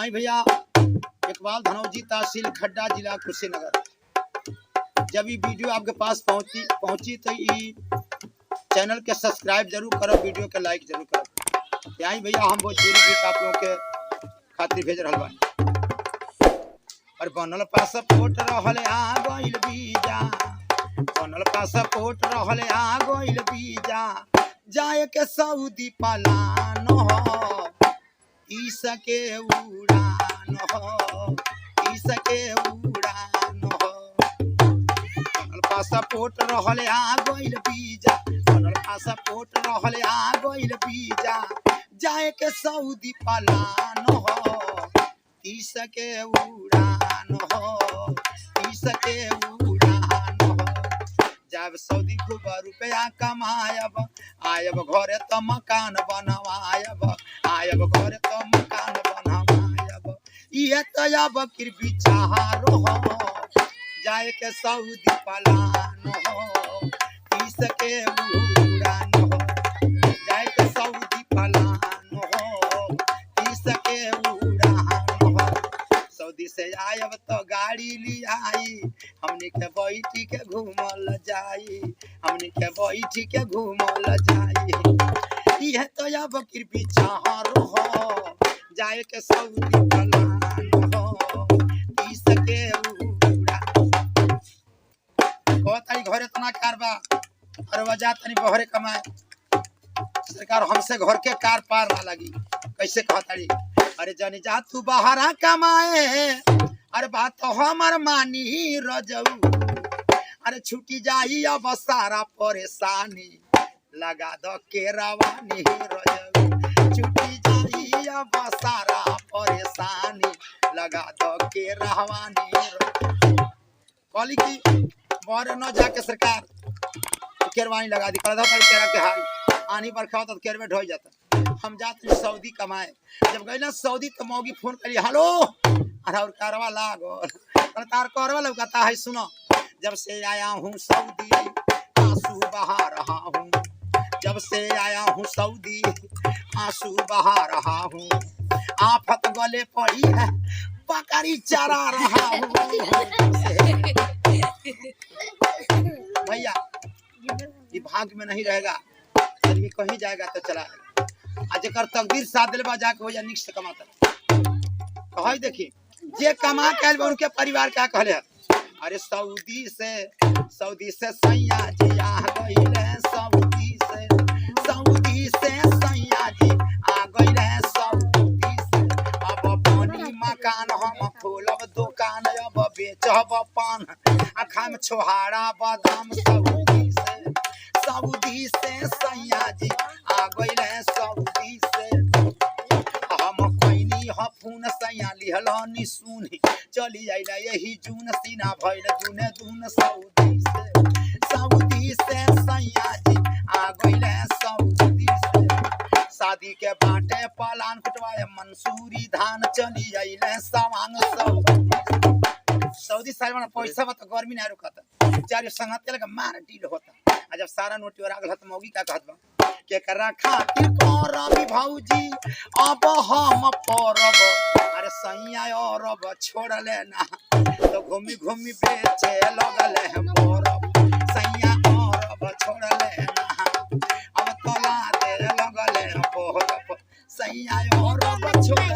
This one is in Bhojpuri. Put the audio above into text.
आई भैया इकबाल धनौजी तहसील खड्डा जिला कुशीनगर। जब ये वीडियो आपके पास पहुंची तो ये चैनल के सब्सक्राइब जरूर करो, वीडियो के लाइक जरूर करो। यही भैया हम भोजपुरी गीत आप लोगों के खातिर भेज रहा बानी। और बनल पासपोर्ट रहले आ गइल वीजा, बनल पासपोर्ट रहले आ गइल वीजा, जाए के सऊदी पलान हो, इसके उड़ान हो, इसके उड़ान हो। बनल पासपोर्ट रहले आ गइल वीजा, बनल पासपोर्ट रहले आ गइल वीजा, जाए के सऊदी पलान हो, इसके उड़ान हो, इसके उड़ान हो। जब सऊदी खूब रुपया कमायब, आयब घरे तो मकान बनवायब, आयब घरे तो मकान बनवायब। ये तो अब कृपी चाहारो हो, जाए के सऊदी पलान हो, इसके उड़ान हो, जाए के सऊदी पलान हो, इसके उड़ान हो। सऊदी से आयब तो गाड़ी ली आई, हमने के बैठी के घूमल जाई, हमने के बैठी के घूमल जाई। यह तो अब कृपी चाहारो हो, जाए के सऊदी पलान हो, इसके उड़ान। कहताई घरे तना कारबा और वजह तनी बहरे कमाए, सरकार हमसे घर के कार पार ना लगी। कैसे कहताड़ी? अरे जानी जा तू बाहरा कमाए, अरे बात तो हमार मानी रजऊ, अरे छुटी जाई अब सारा परेशानी, लगा दो के रवानी रजऊ, छुटी जाई अब सारा परेशानी, लगा दो के रवानी। कहली की बाहर न जाके सरकार केरवानी लगा दी, कल केरा के हाल आनी बरखा होता तो केरवे ढो जाता। हम जाते सऊदी कमाए, जब गए ना सऊदी तो मौगी फोन करी, हेलो और कारवा लागल, तार करवा लौकता है। सुनो, जब से आया हूँ सऊदी आंसू बहा रहा हूँ, जब से आया हूँ सऊदी आंसू बहा रहा हूँ, आफत गले पड़ी है बकरी चरा रहा हूँ। भैया ये भाग्य में नहीं रहेगा, आदमी कहीं जाएगा तो चला आज कर तकदीर साथ दिलवा जाके हो जा निक से कमाता। कह देखी जे कमा के आइल उनके परिवार क्या कहले है? अरे सऊदी से सैया जी आ गइले, सऊदी से सैया जी आ गइले, सऊदी से अब बनी मकान हम खोलब दुकान, अब बेचब पान आ खाम छोहारा बादाम। सऊदी से सैया जी आ गइले, सऊदी से हम कोइनी ह फोन सैया लिहलनी सुनी, चली आइला यही जून सीना भइल दुने दुन। सऊदी से सैया जी आ गइले, सऊदी से शादी के बाटे पलान कुटवाए, मंसूरी धान चली आइले सवांग। सऊदी सारा पैसा बता गर्मी ना रुकता, चार संगत लगा मार डील होता। आ जब सारा नोटी और आगल त मौगी का कहत बा के करा खातिर करबी भौजी अब हम परब, अरे सैया और अब छोड़ लेना तो घूमी घूमी बेचे लगल है परब, सैया और अब छोड़ लेना अब तला दे लगल है परब, सैया और अब छोड़